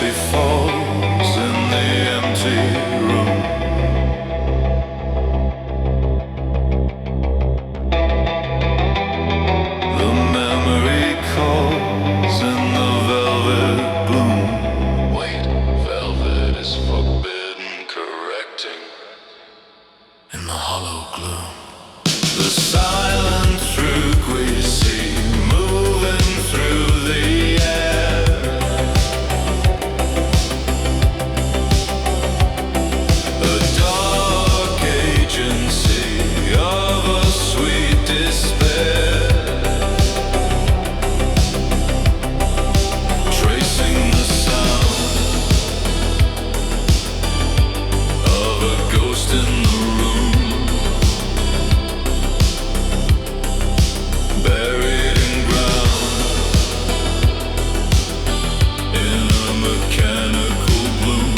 falls in the empty room. The memory calls in the velvet bloom. Wait, velvet is forbidden, correcting in the hollow gloom. The silent truth we see moving through the air. A dark agency of a sweet despair, tracing the sound of a ghost in the room. Buried in ground, in a mechanical bloom.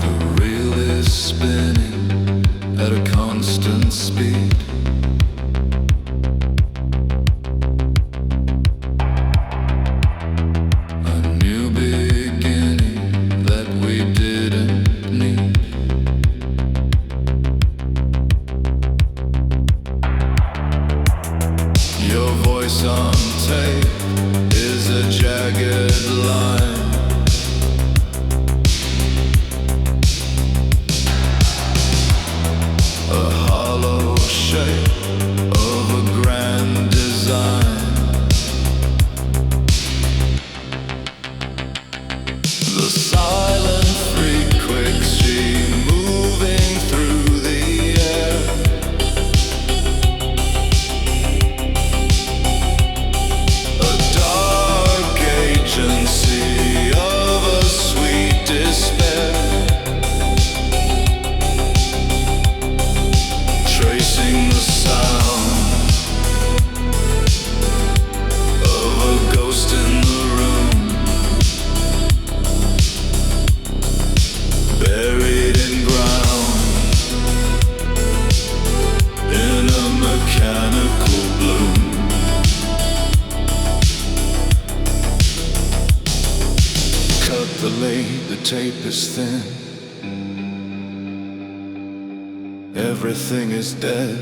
The reel is spinning at a constant speed. A new beginning that we didn't need. Your voice on tape is a jagged line. A hollow shape of a grand design. The silent frequency moving through the air. A dark agency of a sweet despair, tracing the sound of a ghost in the room. Buried in ground, in a mechanical bloom. Cut the lead, the tape is thin. Everything is dead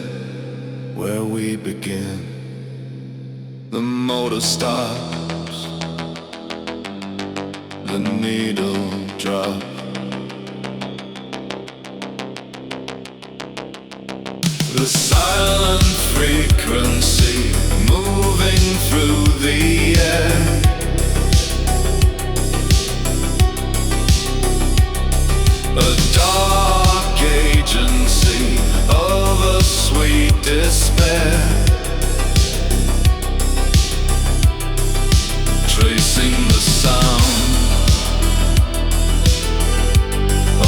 where we begin. The motor stops, the needle drops. The silent frequency moving through the air. A dark agency of a sweet despair, tracing the sound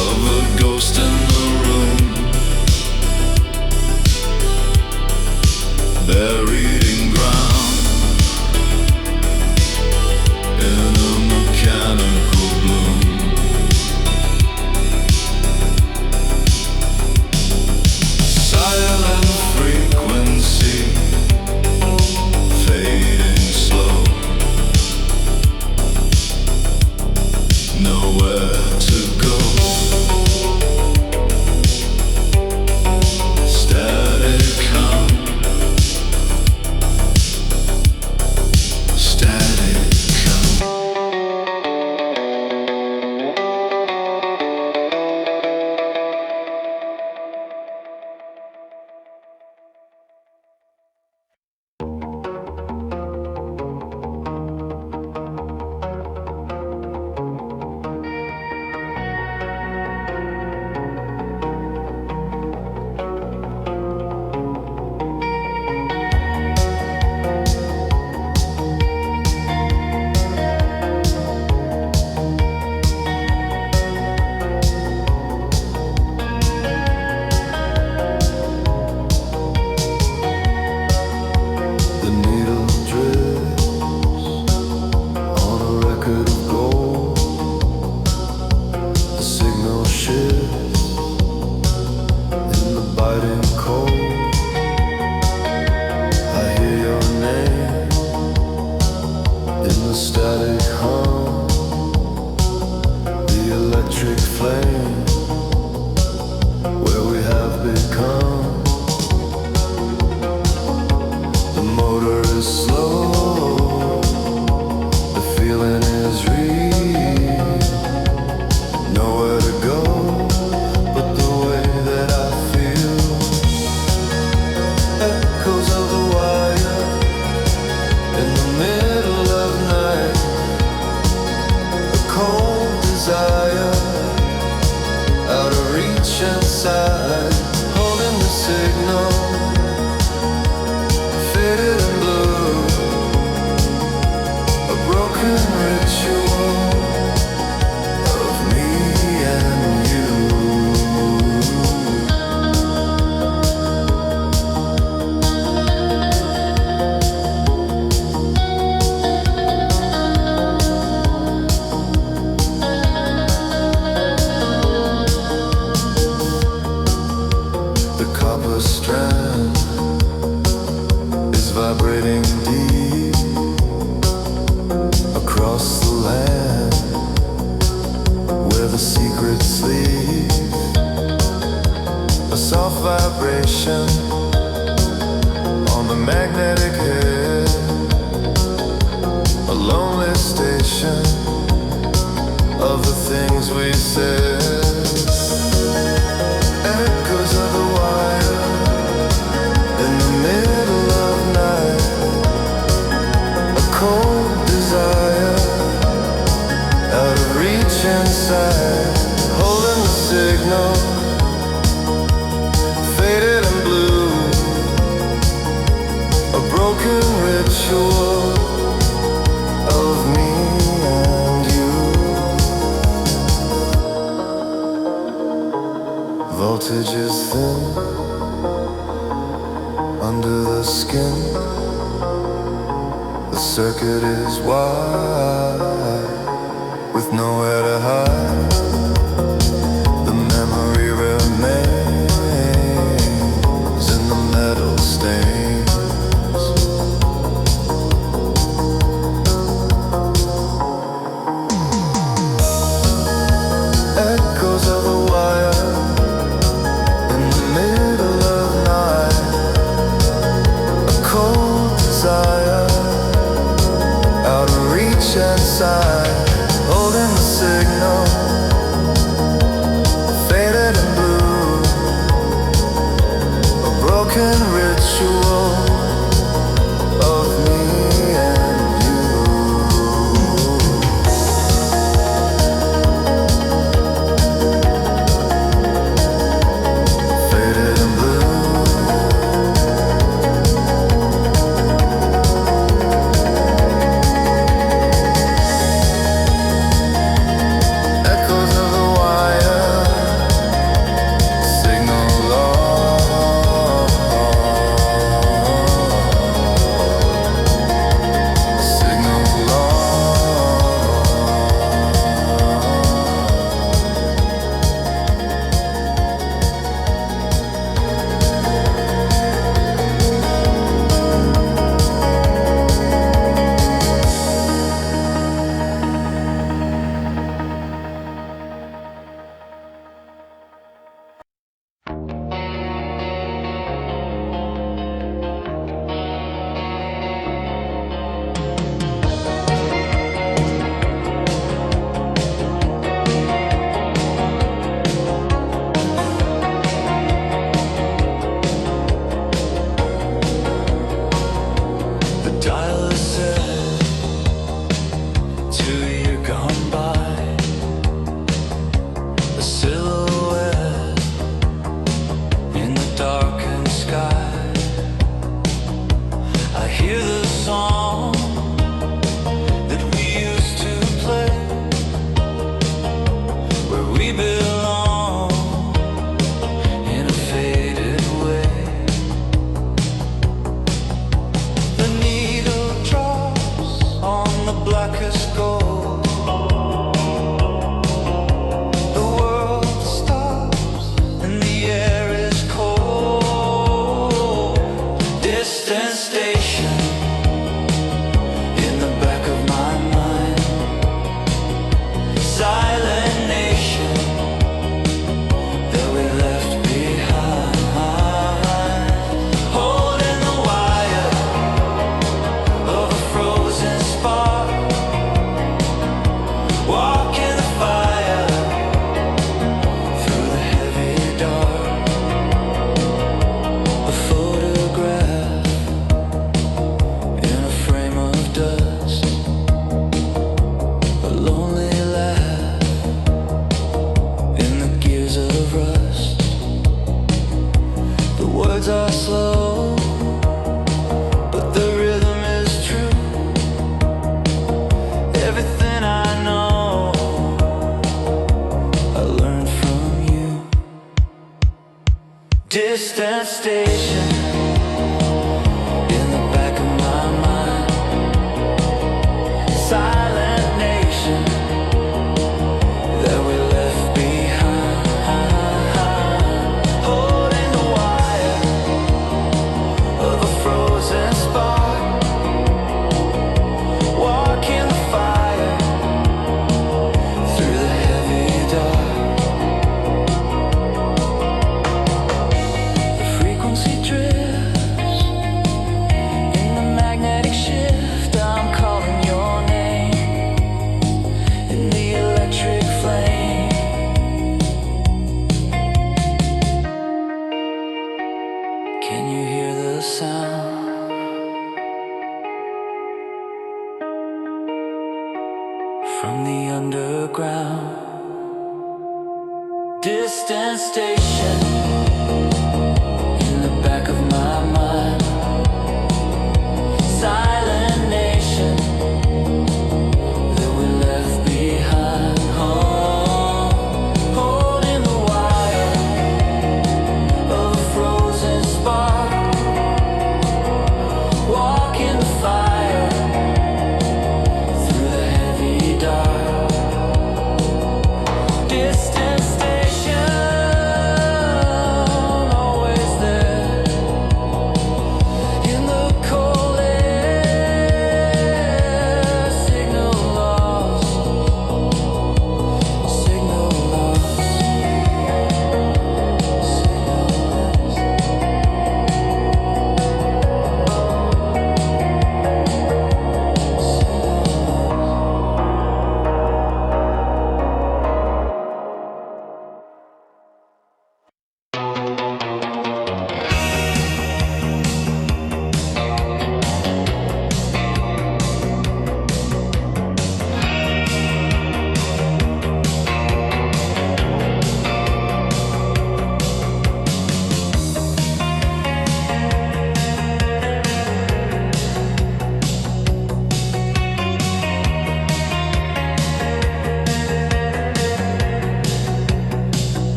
of a ghost in the room. Buried in ground, in a mechanical bloom. Silent frequency, fading slow. Nowhere to go. Static hum motor is slow, the feeling is real. Nowhere to go but the way that I feel. Echoes of the wire in the middle of night. A cold desire out of reach inside, holding the signal, faded and blue. A broken ritual of me and you. The copper strand is vibrating deep across the land where the secrets sleep. A soft vibration on the magnetic head, a lonely station of the things we said. Echoes of the wire in the middle of night. A cold desire out of reach inside, holding the signal, faded and blue. A broken ritual of me and you. Voltage is thin under the skin. The circuit is wide with nowhere to hide. The memory remains in the metal stains. Echoes of the wire in the middle of night. A cold desire out of reach inside, holding the signal, faded and blue. A broken ritual of me and you. Faded and blue. Echoes of the wire, signal lost, signal lost. The dial is set 2 years gone by. A silhouette in the darkened sky. I hear the song that we used to play, where we belong in a faded way. The needle drops on the blackest gold. The world stops and the air is cold. Distant station in the back of my mind. Silent nation that we left behind. Holding the wire from the underground. Distant station in the back of my mind. Silent nation that we left behind. Holding the wire of a frozen spark. Walking the fire through the heavy dark. Distant station, always there. In the cold air, signal lost. Signal lost.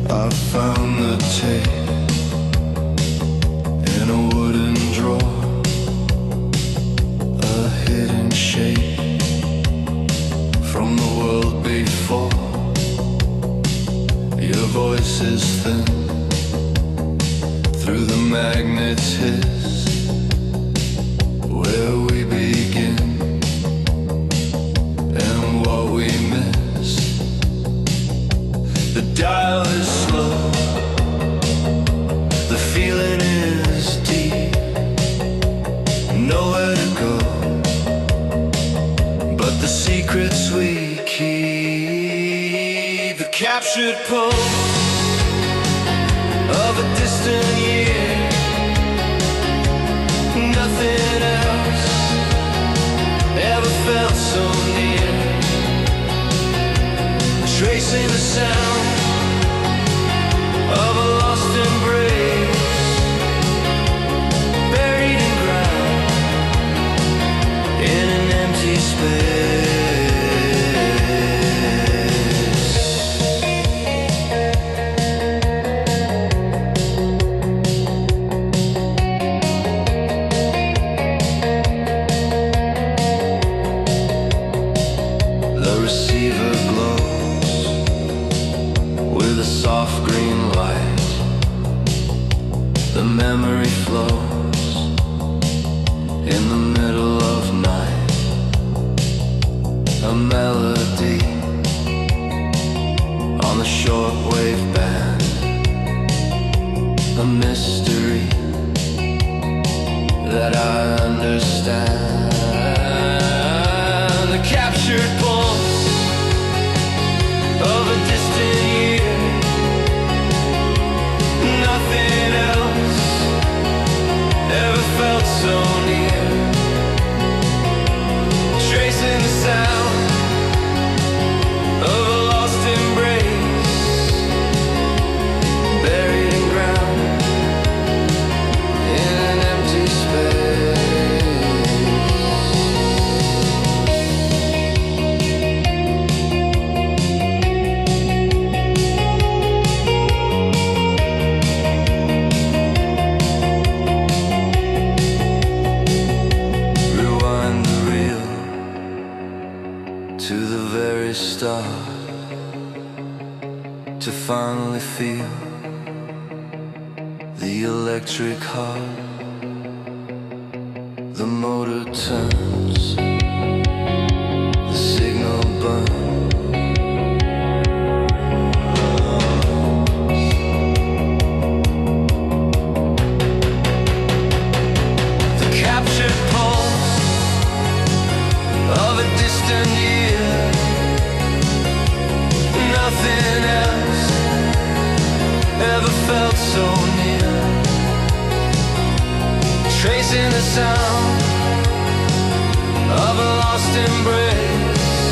I found the tape in a wooden drawer, a hidden shape from the world before. Your voice is thin through the magnets hiss. Where we begin and what we miss. The dial is slow, the feeling is deep, nowhere to go, but the secrets we keep. The captured pulse of a distant year, nothing else ever felt so near. Tracing the sound of a lost embrace, buried in ground in an empty space. The receiver glows with a soft green light. The memory flows in the middle of night. A melody on the shortwave band. A mystery that I understand. The captured pulse of a distant year, nothing else ever felt so near. Tracing the sound of a lost embrace, buried in ground in an empty space. Rewind the reel to the very start, to finally feel the electric heart. The motor turns, the signal burns. The captured pulse of a distant year, nothing else ever felt so near. Tracing the sound of a lost embrace,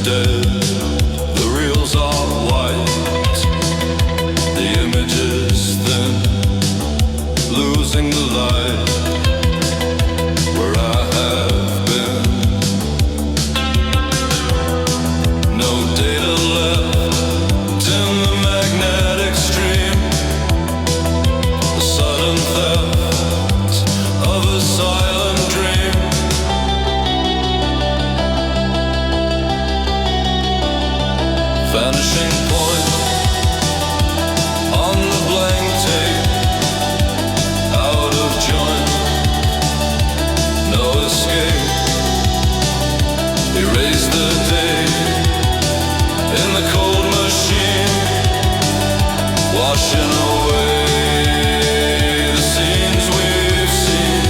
dead. The reels are white, the images thin, losing the light where I have been. No data left in the magnetic stream. The sudden theft of a silent dream. Vanishing point on the blank tape. Out of joint, no escape. Erase the day in the cold machine, washing away the scenes we've seen.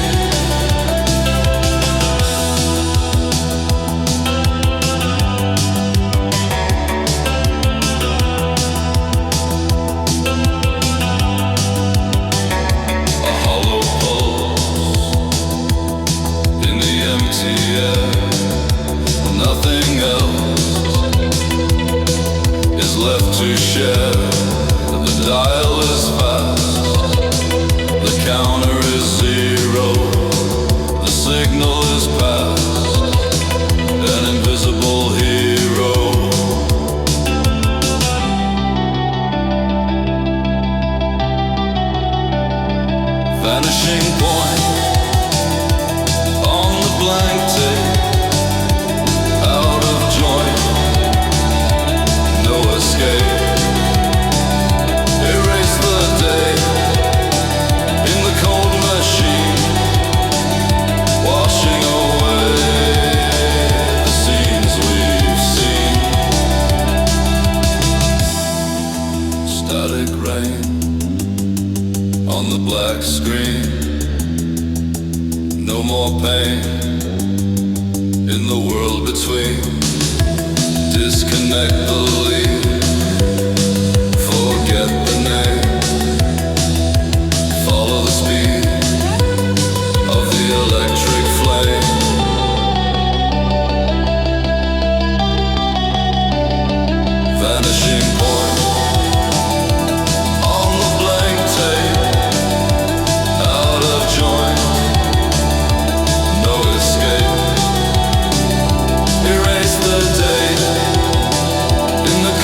A hollow pulse in the empty air. Nothing else is left to share. The dial is fast, the counter is zero, the signal is past, an invisible hero. Vanishing point on the blank tape. Out of joint, no escape. Erase the day in the cold machine, washing away the scenes we've seen. Static rain on the black screen. No more pain in the world between. Disconnect the lead, forget the name. Follow the speed of the electric flame. Vanishing point on the blank tape. Out of joint, no escape. Erase the date in the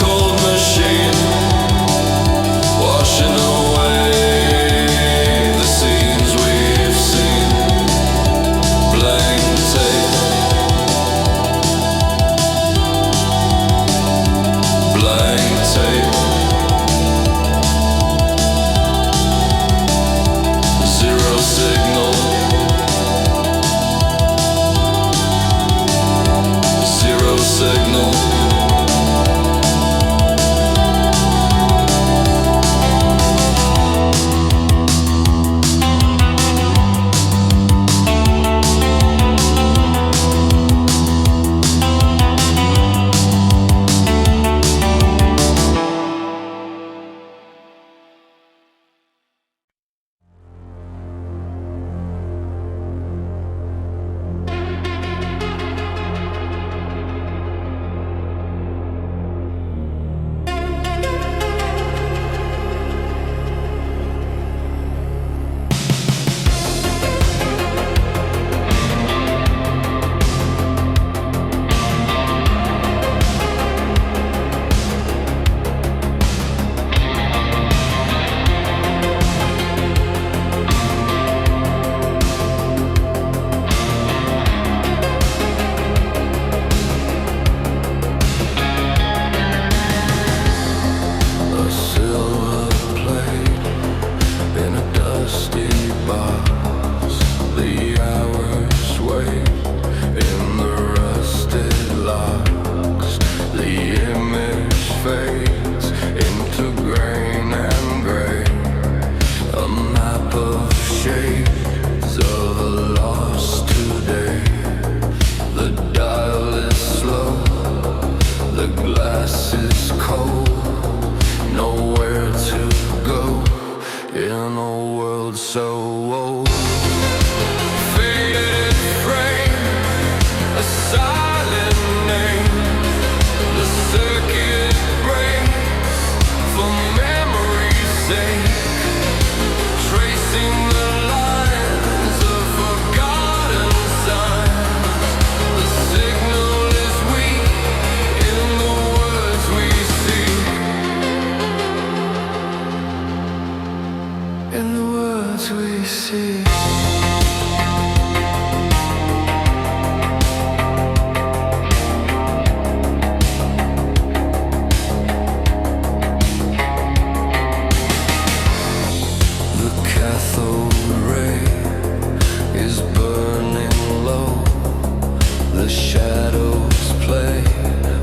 The shadows play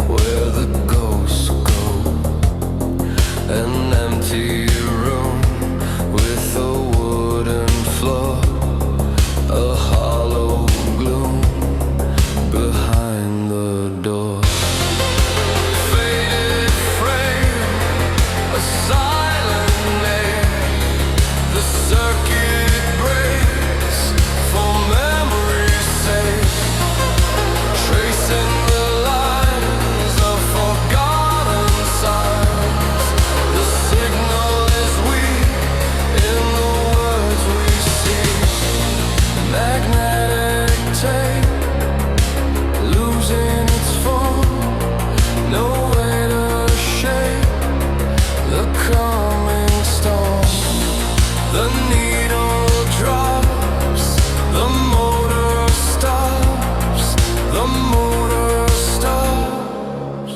where the ghosts go. An empty room with a wooden floor, a hollow gloom behind the door. Faded frame, a silent name. The circuit breaks for memory's sake, tracing the lines of forgotten signs. The signal is weak in the words we see. Magnetic tape losing its form, no way to shake the coming storm. The needle drops, the motor stops, the motor stops.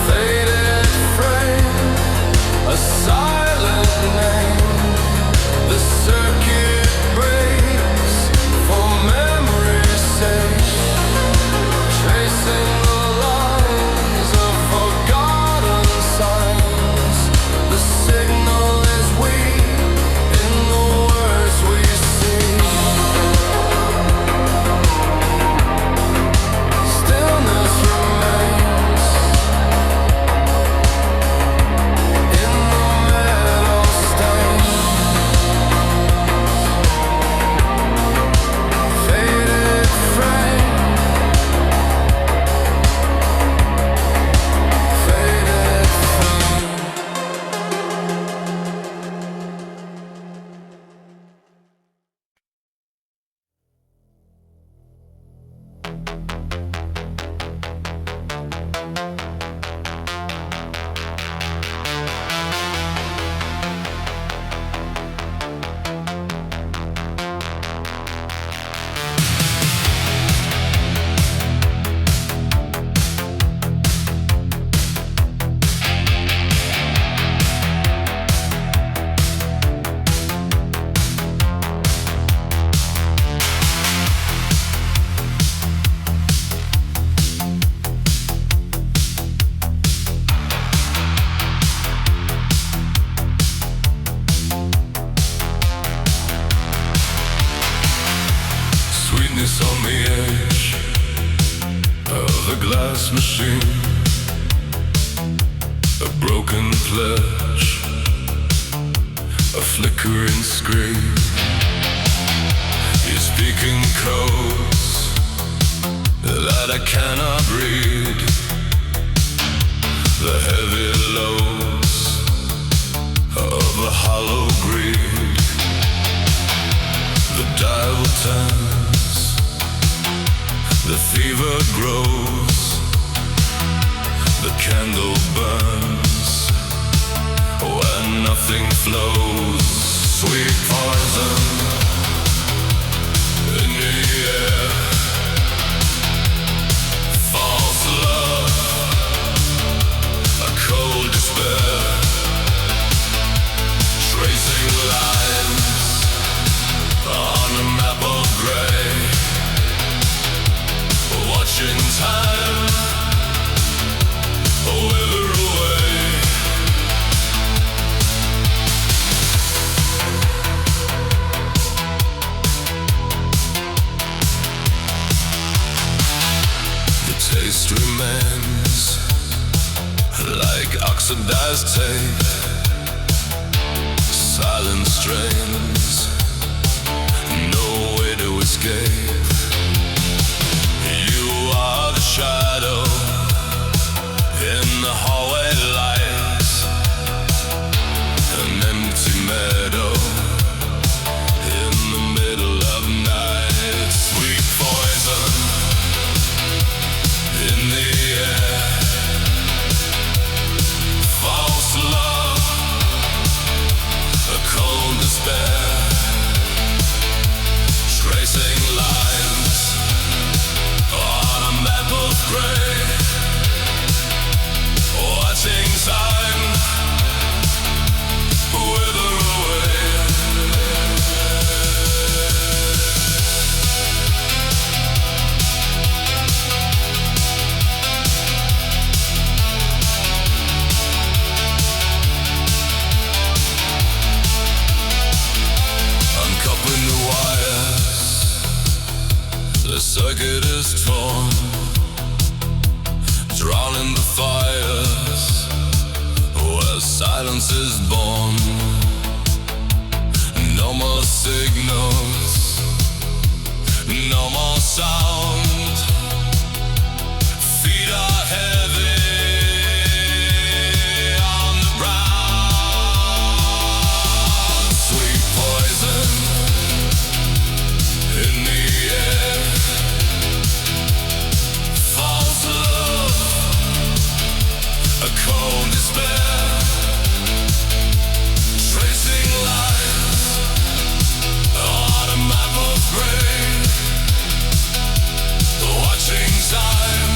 Faded frame, a silent name. The circuit breaks for memory's sake, tracing the lines of forgotten signs. The signal is weak in the words we see. Stillness remains in the metal stain. Faded frame, faded frame. Sweetness on the edge of a glass machine, a broken pledge, a flickering screen. You're speaking codes that I cannot read. The heavy loads of a hollow greed. The dial turns, the fever grows, the candle burns when nothing flows. Sweet poison in the air, false love, a cold despair, tracing lines on a map of gray, watching time wither away. The taste remains like oxidized tape, silent strains, no way to escape. You are the shadow in the hallway lights, an empty meadow in the middle of night. Sweet poison in the air, false love, a cold despair, circuit is torn, drowning the fires where silence is born. No more signals, no more sound. Feet are heavy on the ground. Sweet poison in the air. False love, a cold despair. Tracing lines on a map of gray. Watching time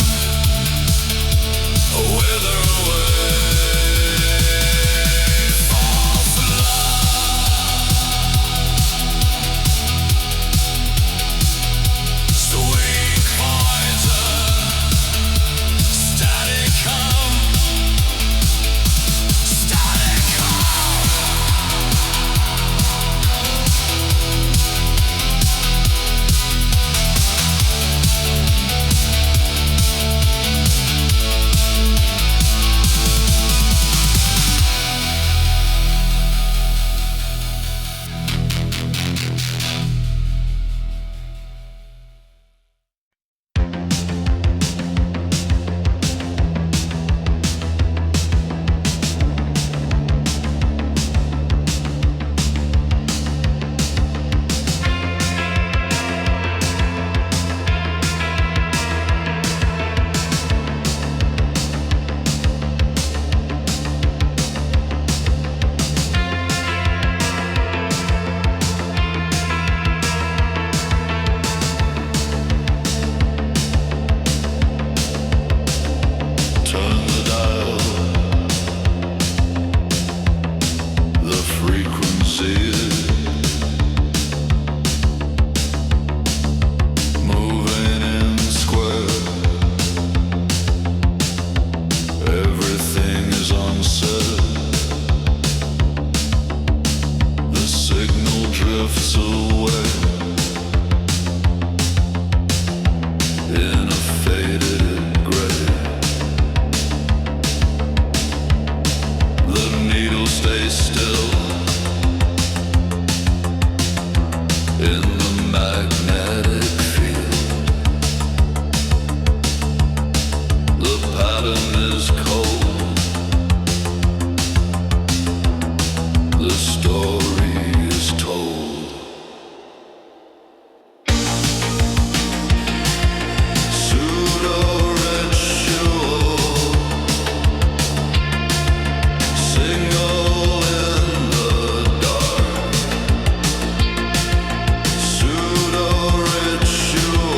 wither away. False love, sweet poison, static come, static come. Turn the dial, the frequency, moving in square. Everything is on set. The signal drifts away in a faded gray. The needle stays still in the magnetic field. The pattern is cold. The story is told. Pseudo-ritual, single in the dark. Pseudo-ritual,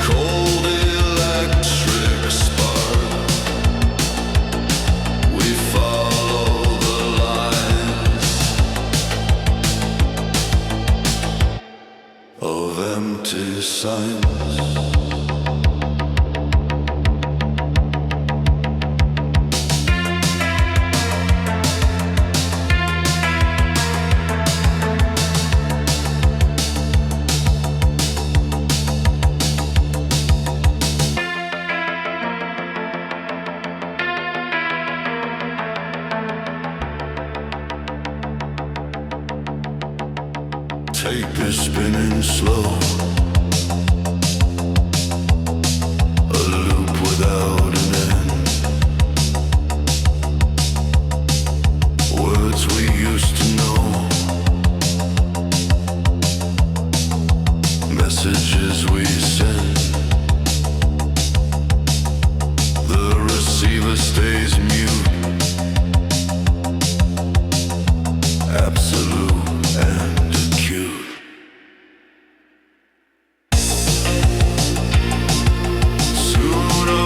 cold electric spark. We follow the lines of empty signs. Tape is spinning slow, a loop without an end. Words we used to know, messages we send. The receiver stays mute, absolute and acute. Pseudo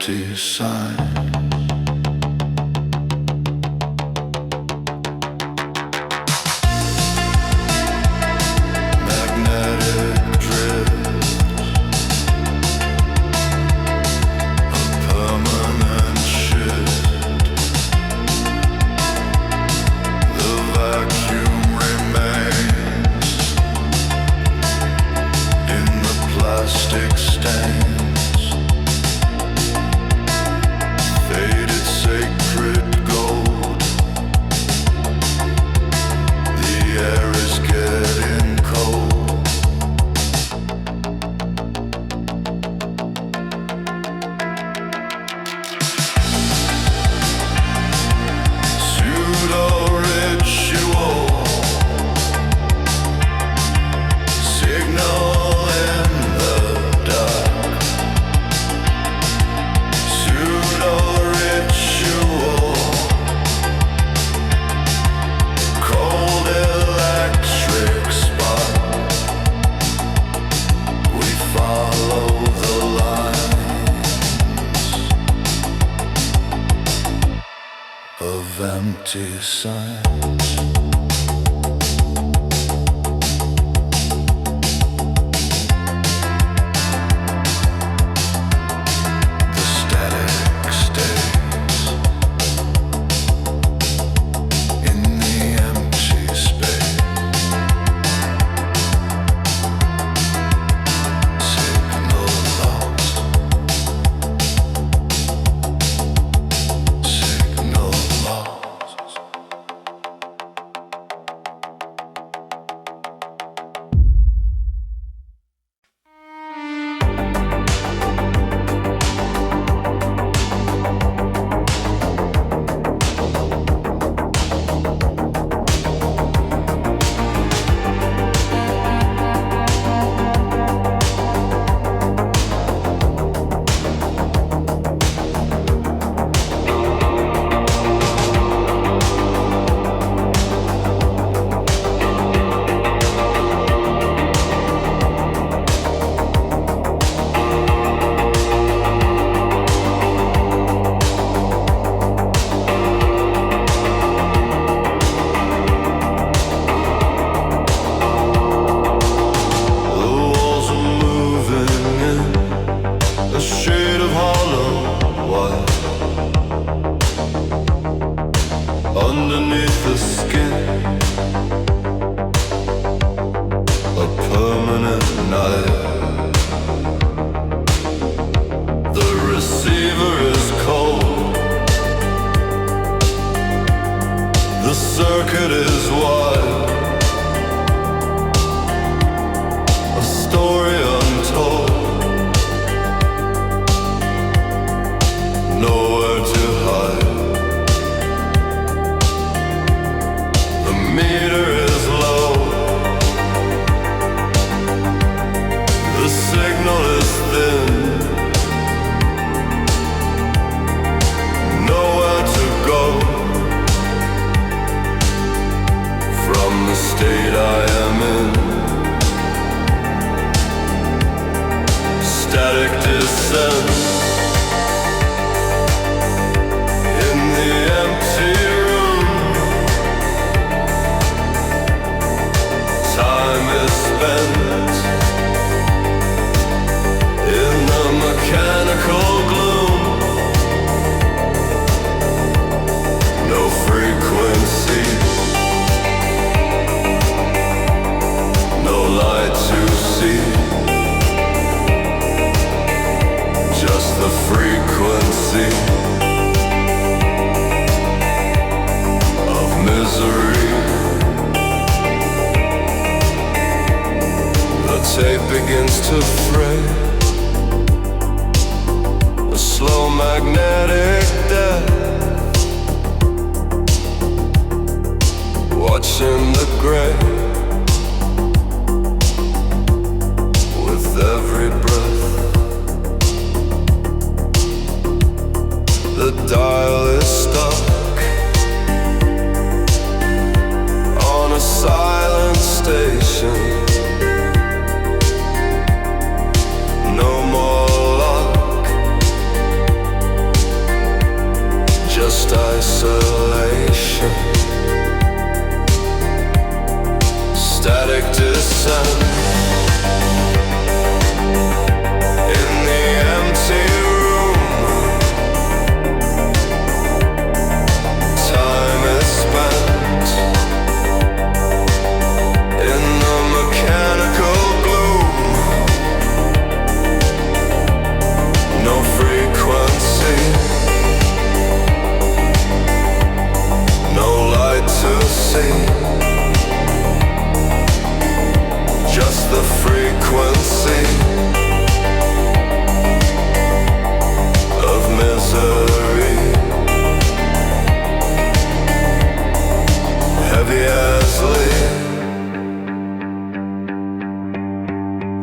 empty sign. Empty signs.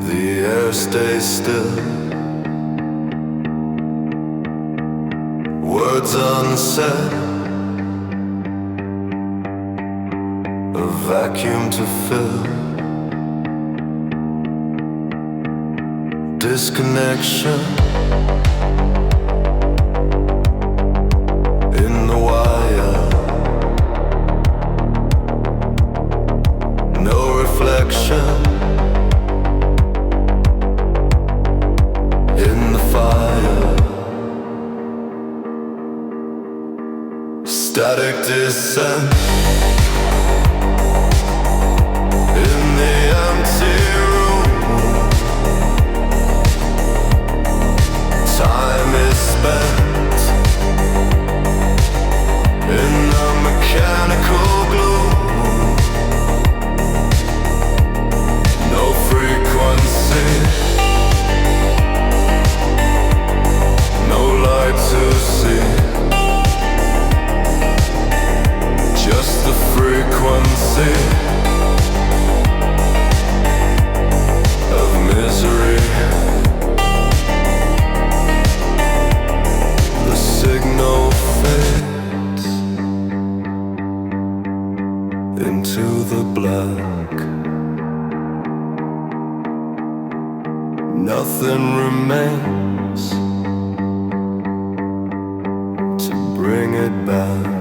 The air stays still, words unsaid, a vacuum to fill. Disconnection in the wire, no reflection in the fire. Static descent in the empty room. Time is spent in the mechanical gloom. No frequency, no light to see, just the frequency of misery. The signal fades into the black. Nothing remains to bring it back.